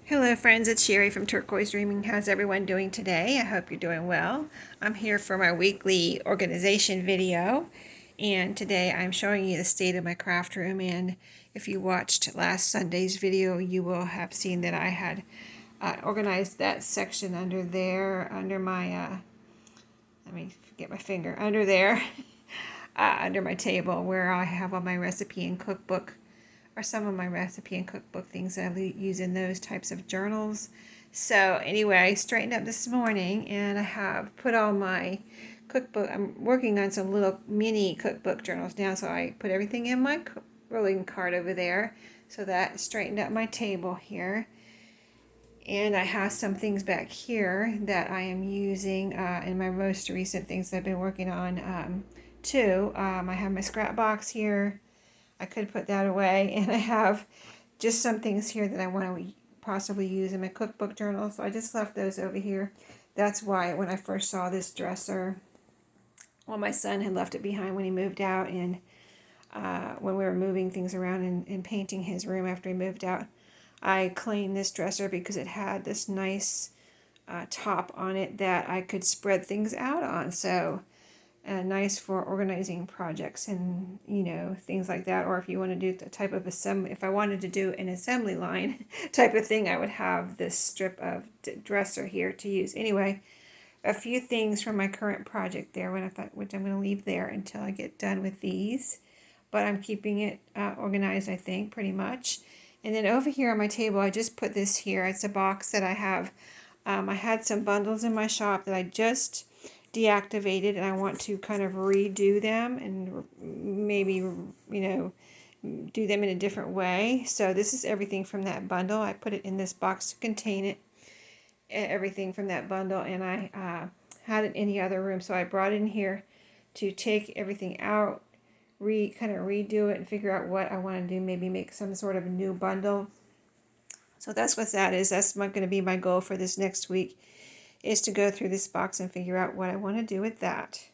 Hello friends, it's Sheree from Turquoise Dreaming. How's everyone doing today? I hope you're doing well. I'm here for my weekly organization video, and today I'm showing you the state of my craft room. And if you watched last Sunday's video, you will have seen that I had organized that section under there, under my, let me get my finger, under there, under my table where I have all my recipe and cookbook, or some of my recipe and cookbook things that I use in those types of journals. So anyway, I straightened up this morning and I have put all my cookbook, I'm working on some little mini cookbook journals now, so I put everything in my rolling cart over there. So that straightened up my table here. And I have some things back here that I am using in my most recent things that I've been working on too. I have my scrap box here. I could put that away, and I have just some things here that I want to possibly use in my cookbook journal, so I just left those over here. That's why when I first saw this dresser, well, my son had left it behind when he moved out, and when we were moving things around and painting his room after he moved out, I cleaned this dresser because it had this nice top on it that I could spread things out on. So nice for organizing projects and things like that. Or if you want to do the type of assembly, if I wanted to do an assembly line type of thing, I would have this strip of dresser here to use. Anyway, a few things from my current project there, which I'm going to leave there until I get done with these, but I'm keeping it organized, I think, pretty much. And then over here on my table, I just put this here. It's a box that I have. I had some bundles in my shop that I just deactivated, and I want to kind of redo them and maybe do them in a different way. So this is everything from that bundle. I put it in this box to contain it, everything from that bundle, and I had it in the other room, so I brought it in here to take everything out, kind of redo it and figure out what I want to do, maybe make some sort of new bundle. So that's what that is. That's going to be my goal for this next week, is to go through this box and figure out what I want to do with that.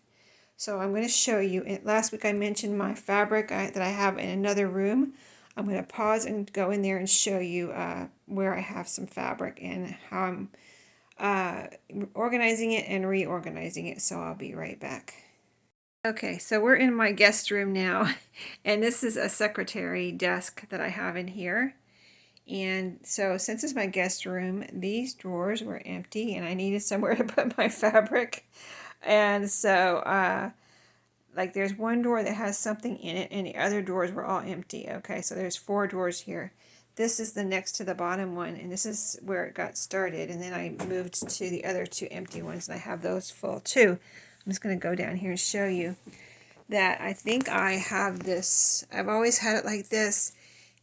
So I'm going to show you. Last week I mentioned my fabric that I have in another room. I'm going to pause and go in there and show you where I have some fabric and how I'm organizing it and reorganizing it. So I'll be right back. Okay, so we're in my guest room now, and this is a secretary desk that I have in here. And so since it's my guest room, these drawers were empty and I needed somewhere to put my fabric. And so like there's one drawer that has something in it and the other drawers were all empty. Okay, so there's 4 drawers here. This is the next to the bottom one, and this is where it got started. And then I moved to the other 2 empty ones, and I have those full too. I'm just going to go down here and show you that I think I have this. I've always had it like this,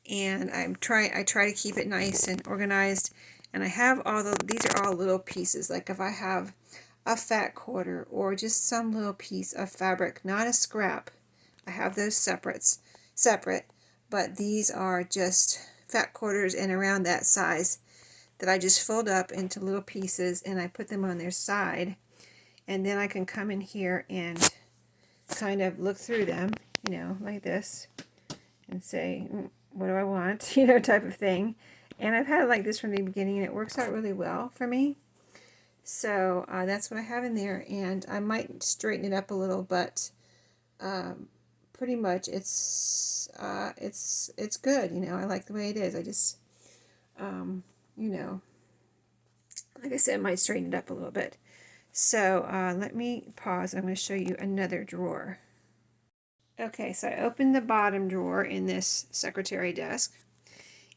and I try to keep it nice and organized. And I have these are all little pieces. Like if I have a fat quarter or just some little piece of fabric, not a scrap, I have those separate, but these are just fat quarters and around that size that I just fold up into little pieces, and I put them on their side, and then I can come in here and kind of look through them, like this, and say, what do I want, type of thing. And I've had it like this from the beginning, and it works out really well for me. So that's what I have in there, and I might straighten it up a little, but pretty much it's good. I like the way it is. I just like I said, I might straighten it up a little bit. So let me pause. I'm going to show you another drawer. Okay, so I opened the bottom drawer in this secretary desk,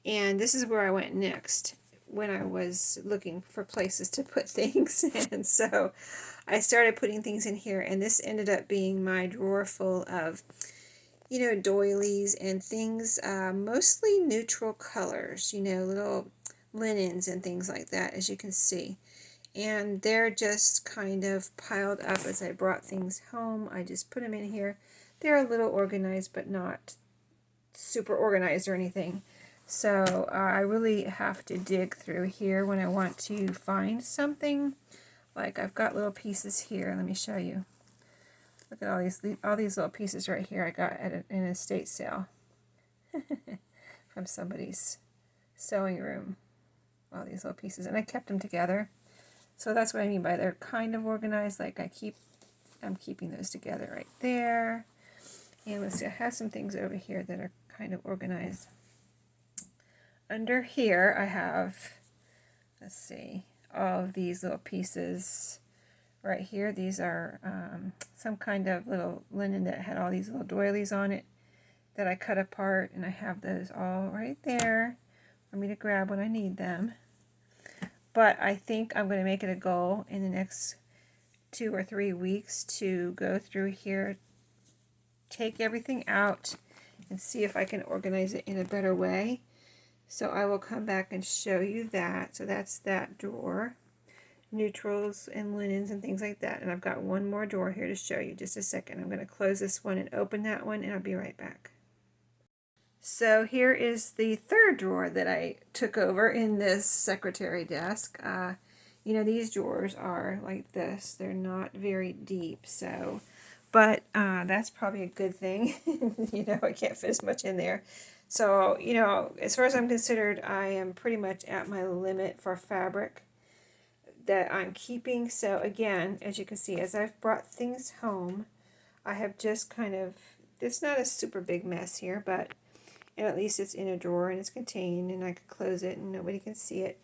and this is where I went next when I was looking for places to put things. And so I started putting things in here, and this ended up being my drawer full of, doilies and things, mostly neutral colors, little linens and things like that, as you can see. And they're just kind of piled up as I brought things home. I just put them in here. They're a little organized, but not super organized or anything. So I really have to dig through here when I want to find something. Like I've got little pieces here. Let me show you. Look at all these little pieces right here I got at an estate sale from somebody's sewing room. all these little pieces, and I kept them together. So that's what I mean by they're kind of organized. Like I'm keeping those together right there. And let's see, I have some things over here that are kind of organized. Under here I have, let's see, all of these little pieces right here. These are some kind of little linen that had all these little doilies on it that I cut apart, and I have those all right there for me to grab when I need them. But I think I'm going to make it a goal in the next 2 or 3 weeks to go through here, take everything out, and see if I can organize it in a better way. So I will come back and show you that. So that's that drawer, neutrals and linens and things like that. And I've got one more drawer here to show you. Just a second. I'm going to close this one and open that one, and I'll be right back. So here is the third drawer that I took over in this secretary desk. You know, these drawers are like this. They're not very deep, so, but that's probably a good thing. You know, I can't fit as much in there. So, you know, as far as I'm considered, I am pretty much at my limit for fabric that I'm keeping. So again, as you can see, as I've brought things home, I have just kind of, it's not a super big mess here, but and at least it's in a drawer and it's contained, and I could close it and nobody can see it.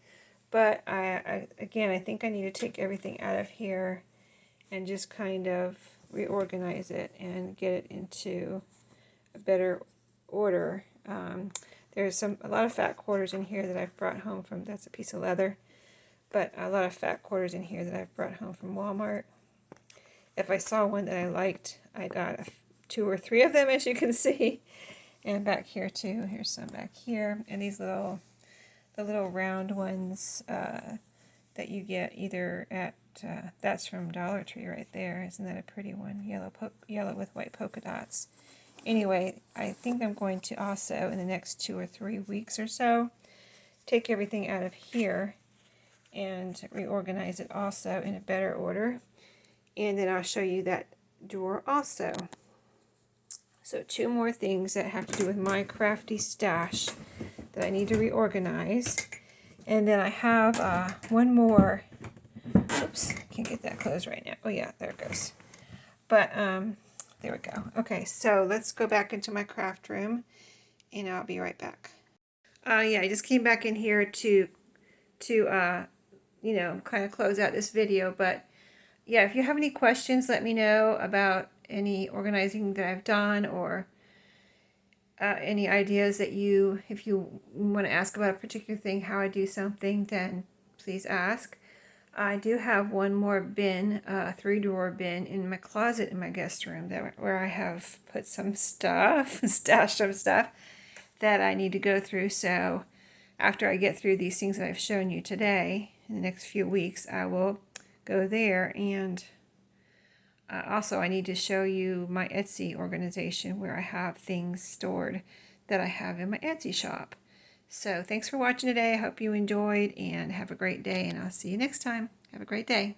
But again, I think I need to take everything out of here and just kind of reorganize it and get it into a better order. There's a lot of fat quarters in here that I've brought home from, that's a piece of leather, but a lot of fat quarters in here that I've brought home from Walmart. If I saw one that I liked, I got 2 or 3 of them, as you can see. And back here too, here's some back here, and these the little round ones that you get either at, that's from Dollar Tree right there. Isn't that a pretty one? Yellow with white polka dots. Anyway, I think I'm going to also, in the next 2 or 3 weeks or so, take everything out of here and reorganize it also in a better order. And then I'll show you that drawer also. So 2 more things that have to do with my crafty stash that I need to reorganize. And then I have one more. Oops, can't get that closed right now. Oh yeah, there it goes. But there we go. Okay, so let's go back into my craft room, and I'll be right back. Yeah, I just came back in here to you know, kind of close out this video. But yeah, if you have any questions, let me know about any organizing that I've done, or any ideas that if you want to ask about a particular thing, how I do something, then please ask. I do have one more bin, a 3-drawer bin in my closet in my guest room where I have put some stuff, stashed some stuff that I need to go through. So after I get through these things that I've shown you today, in the next few weeks, I will go there. And also, I need to show you my Etsy organization where I have things stored that I have in my Etsy shop. So thanks for watching today. I hope you enjoyed, and have a great day, and I'll see you next time. Have a great day.